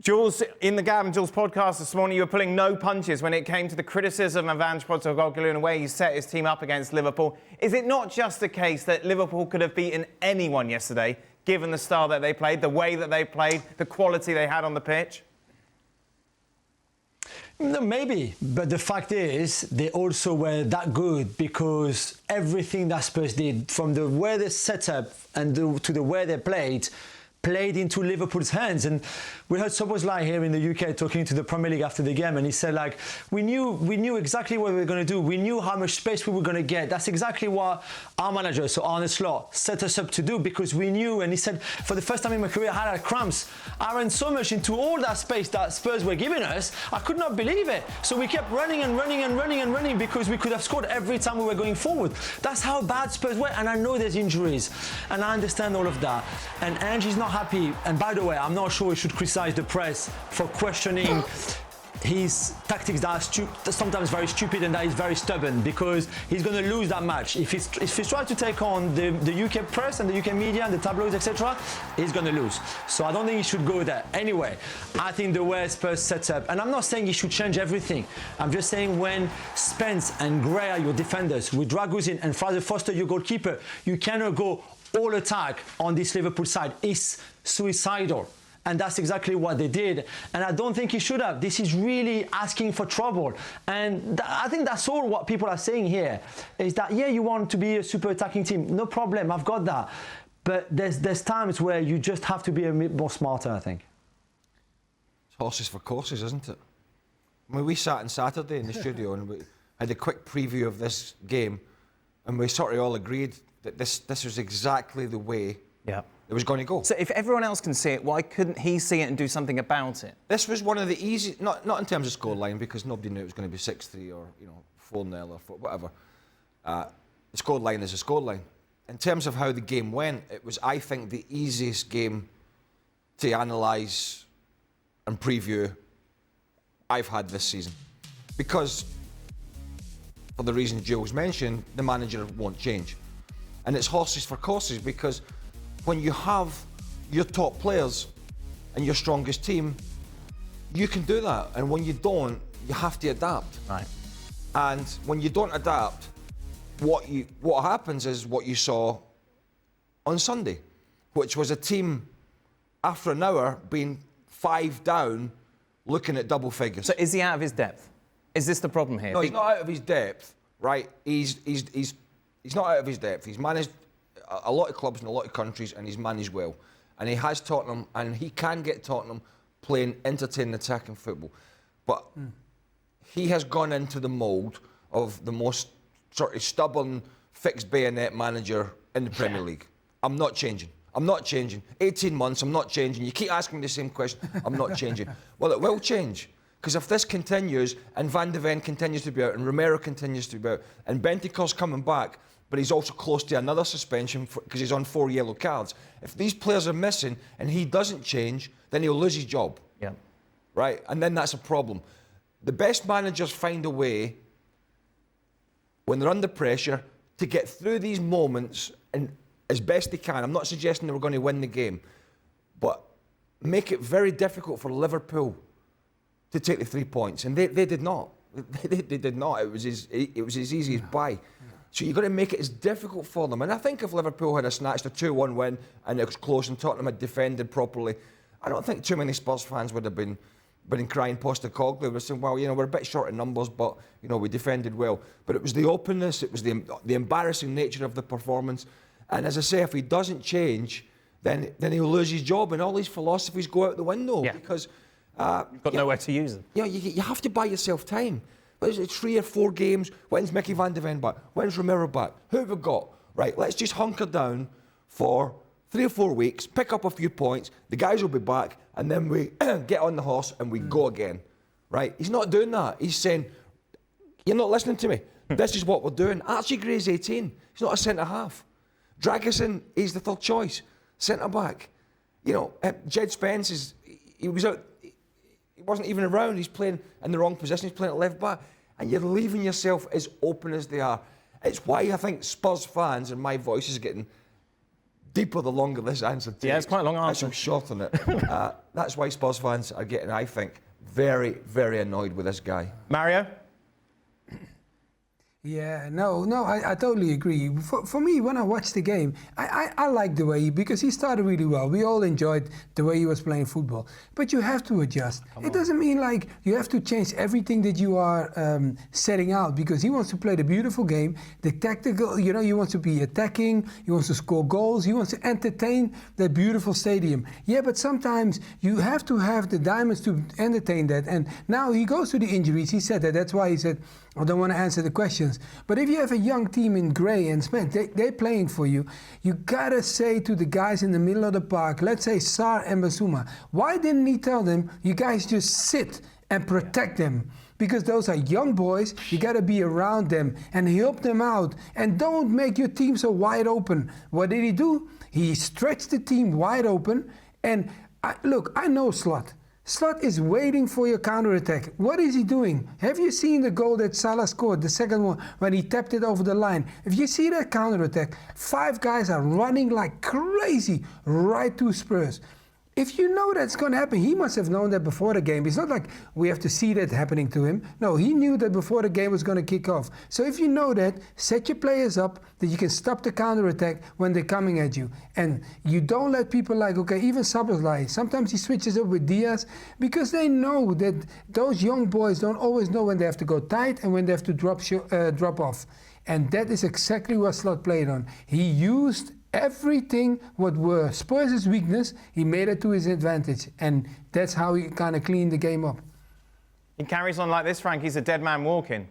Juls, in the Gab and Juls podcast this morning, you were pulling no punches when it came to the criticism of Ange Postecoglou and the way he set his team up against Liverpool. Is it not just the case that Liverpool could have beaten anyone yesterday, given the style that they played, the way that they played, the quality they had on the pitch? No, maybe, but the fact is they also were that good because everything that Spurs did, from the way they set up and to the way they played into Liverpool's hands. And we heard Szoboszlai here in the UK talking to the Premier League after the game, and he said, like, we knew exactly what we were going to do. We knew how much space we were going to get. That's exactly what our manager, so Arne Slot, set us up to do, because we knew. And he said, for the first time in my career, I had cramps. I ran so much into all that space that Spurs were giving us, I could not believe it. So we kept running and running and running and running because we could have scored every time we were going forward. That's how bad Spurs were. And I know there's injuries, and I understand all of that. And Ange is not happy. And by the way, I'm not sure we should criticize the press for questioning his tactics that are sometimes very stupid and that is very stubborn, because he's going to lose that match. If he tries to take on the UK press and the UK media and the tabloids, etc., he's going to lose. So I don't think he should go there. Anyway, I think the way Spurs sets up, and I'm not saying he should change everything. I'm just saying when Spence and Gray are your defenders, with Draguzin and Fraser Foster your goalkeeper, you cannot go all attack on this Liverpool side. It's suicidal. And that's exactly what they did. And I don't think he should have. This is really asking for trouble. And I think that's all what people are saying here, is that, yeah, you want to be a super attacking team. No problem, I've got that. But there's times where you just have to be a bit more smarter, I think. It's horses for courses, isn't it? I mean, we sat on Saturday in the studio and we had a quick preview of this game, and we sort of all agreed that this was exactly the way it was going to go. So if everyone else can see it, why couldn't he see it and do something about it? This was one of the easy, not in terms of scoreline, because nobody knew it was going to be 6-3 or 4-0 or whatever. The scoreline is a scoreline. In terms of how the game went, it was, I think, the easiest game to analyse and preview I've had this season, because for the reasons Jules mentioned, the manager won't change. And it's horses for courses, because when you have your top players and your strongest team, you can do that. And when you don't, you have to adapt. Right. And when you don't adapt, what happens is what you saw on Sunday, which was a team, after an hour, being 5 down, looking at double figures. So is he out of his depth? Is this the problem here? No, he's not out of his depth, right? He's not out of his depth. He's managed a lot of clubs in a lot of countries, and he's managed well. And he has Tottenham, and he can get Tottenham playing entertaining, attacking football. But he has gone into the mould of the most sort of stubborn, fixed bayonet manager in the Premier League. I'm not changing. 18 months, I'm not changing. You keep asking me the same question, I'm not changing. Well, it will change. Because if this continues, and Van de Ven continues to be out, and Romero continues to be out, and Bentancur's coming back, but he's also close to another suspension because he's on 4 yellow cards. If these players are missing and he doesn't change, then he'll lose his job. Yeah. Right? And then that's a problem. The best managers find a way, when they're under pressure, to get through these moments and as best they can. I'm not suggesting they were going to win the game, but make it very difficult for Liverpool to take the 3 points. And they did not. They did not. It was as easy as pie. So you've got to make it as difficult for them. And I think if Liverpool had snatched a 2-1 win and it was close and Tottenham had defended properly, I don't think too many Spurs fans would have been crying Postecoglou. They were saying, well, we're a bit short in numbers, but, we defended well. But it was the openness, it was the embarrassing nature of the performance. And as I say, if he doesn't change, then he'll lose his job and all his philosophies go out the window. Yeah. Because you've got nowhere to use them. You have to buy yourself time. Is it 3 or 4 games? When's Mickey Van de Ven back? When's Romero back? Who have we got? Right, let's just hunker down for 3 or 4 weeks, pick up a few points, the guys will be back, and then we get on the horse and we go again. Right? He's not doing that. He's saying, you're not listening to me. This is what we're doing. Archie Gray's 18. He's not a centre-half. Dragison, he's the third choice. Centre-back. Jed Spence, he was out. He wasn't even around. He's playing in the wrong position. He's playing at left back. And you're leaving yourself as open as they are. It's why I think Spurs fans, and my voice is getting deeper the longer this answer takes. Yeah, it's quite a long answer. I'm short on it. That's why Spurs fans are getting, I think, very, very annoyed with this guy. Mario? Yeah, no, I totally agree. For me, when I watched the game, I liked the way because he started really well. We all enjoyed the way he was playing football. But you have to adjust. It doesn't mean like you have to change everything that you are setting out, because he wants to play the beautiful game, the tactical, he wants to be attacking, he wants to score goals, he wants to entertain that beautiful stadium. Yeah, but sometimes you have to have the diamonds to entertain that. And now he goes to the injuries. He said that. That's why he said, I don't want to answer the questions. But if you have a young team in Gray and Spence, they're playing for you, you gotta say to the guys in the middle of the park, let's say Sarr and Basuma, why didn't he tell them, you guys just sit and protect them? Because those are young boys, you gotta be around them and help them out. And don't make your team so wide open. What did he do? He stretched the team wide open. And look, I know Slot. Slot is waiting for your counterattack. What is he doing? Have you seen the goal that Salah scored, the second one, when he tapped it over the line? If you see that counterattack, 5 guys are running like crazy right to Spurs. If you know that's going to happen, he must have known that before the game. It's not like we have to see that happening to him. No, he knew that before the game was going to kick off. So if you know that, set your players up that you can stop the counterattack when they're coming at you. And you don't let people like, okay, even Szoboszlai, sometimes he switches up with Diaz because they know that those young boys don't always know when they have to go tight and when they have to drop off. And that is exactly what Slot played on. He used everything what were Spurs' weakness, he made it to his advantage. And that's how he kind of cleaned the game up. He carries on like this, Frank. He's a dead man walking.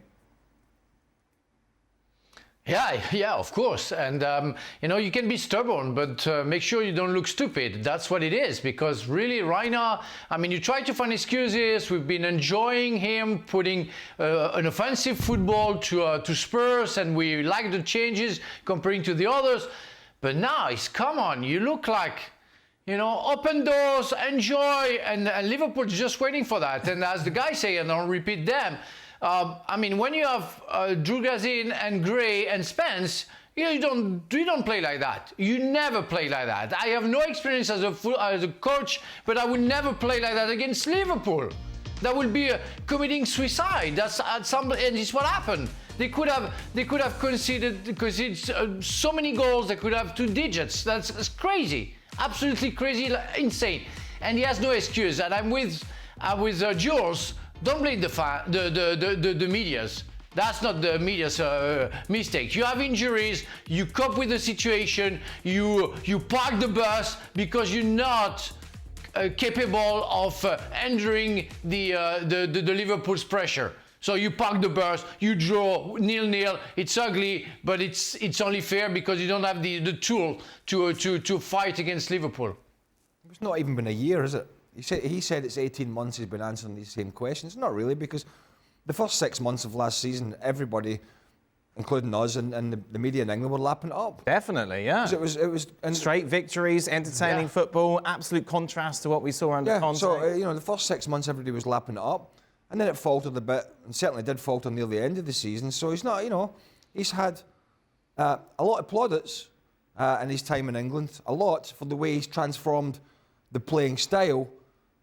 Yeah, of course. And, you can be stubborn, but make sure you don't look stupid. That's what it is. Because really, right now, you try to find excuses. We've been enjoying him putting an offensive football to Spurs, and we like the changes comparing to the others. But now, come on, you look like, open doors, enjoy, and Liverpool's just waiting for that. And as the guys say, and I'll repeat them, when you have Drugazin and Gray and Spence, you don't play like that. You never play like that. I have no experience as a coach, but I would never play like that against Liverpool. That would be committing suicide. And it's what happened. They could have conceded so many goals. They could have 2 digits. That's crazy, absolutely crazy, insane. And he has no excuse. And I'm with Jules. Don't blame the media's. That's not the media's mistake. You have injuries. You cope with the situation. You park the bus because you're not capable of enduring the Liverpool's pressure. So you park the bus, you draw 0-0. It's ugly, but it's only fair because you don't have the tool to fight against Liverpool. It's not even been a year, is it? He said it's 18 months he's been answering these same questions. Not really, because the first 6 months of last season, everybody, including us and the media in England, were lapping it up. Definitely, yeah. It was straight victories, entertaining football, absolute contrast to what we saw under Conte. So the first 6 months everybody was lapping it up. And then it faltered a bit, and certainly did falter near the end of the season. So he's not, he's had a lot of plaudits in his time in England, a lot for the way he's transformed the playing style.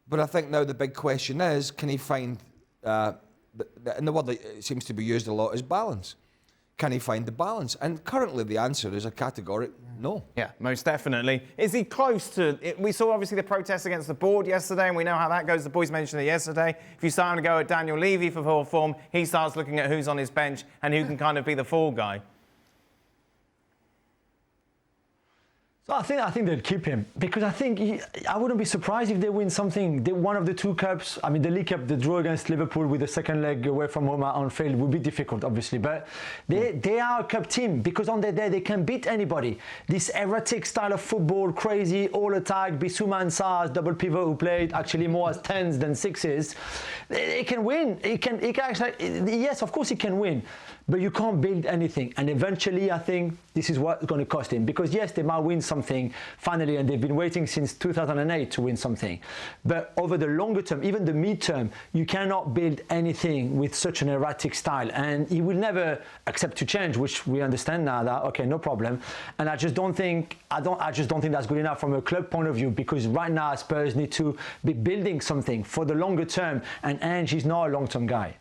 But I think now the big question is, can he find, and the word that seems to be used a lot is balance. Can he find the balance? And currently the answer is a categoric no. Yeah, most definitely. Is he close to it? We saw obviously the protests against the board yesterday, and we know how that goes. The boys mentioned it yesterday. If you start to go at Daniel Levy for full form, he starts looking at who's on his bench and who can kind of be the fall guy. So I think they'd keep him, because I wouldn't be surprised if they win something. One of the 2 cups, the League Cup, the draw against Liverpool with the second leg away from home at Anfield would be difficult, obviously. But they are a cup team, because on their day they can beat anybody. This erratic style of football, crazy, all attack, Bissouma and Sarr, double pivot who played actually more as 10s than 6s. They can win. He can actually, yes, of course he can win. but you can't build anything. And eventually, I think this is what's going to cost him. Because yes, they might win something finally, and they've been waiting since 2008 to win something. But over the longer term, even the mid-term, you cannot build anything with such an erratic style. And he will never accept to change, which we understand now that, okay, no problem. And I just don't think that's good enough from a club point of view, because right now Spurs need to be building something for the longer term, and Ange is not a long-term guy.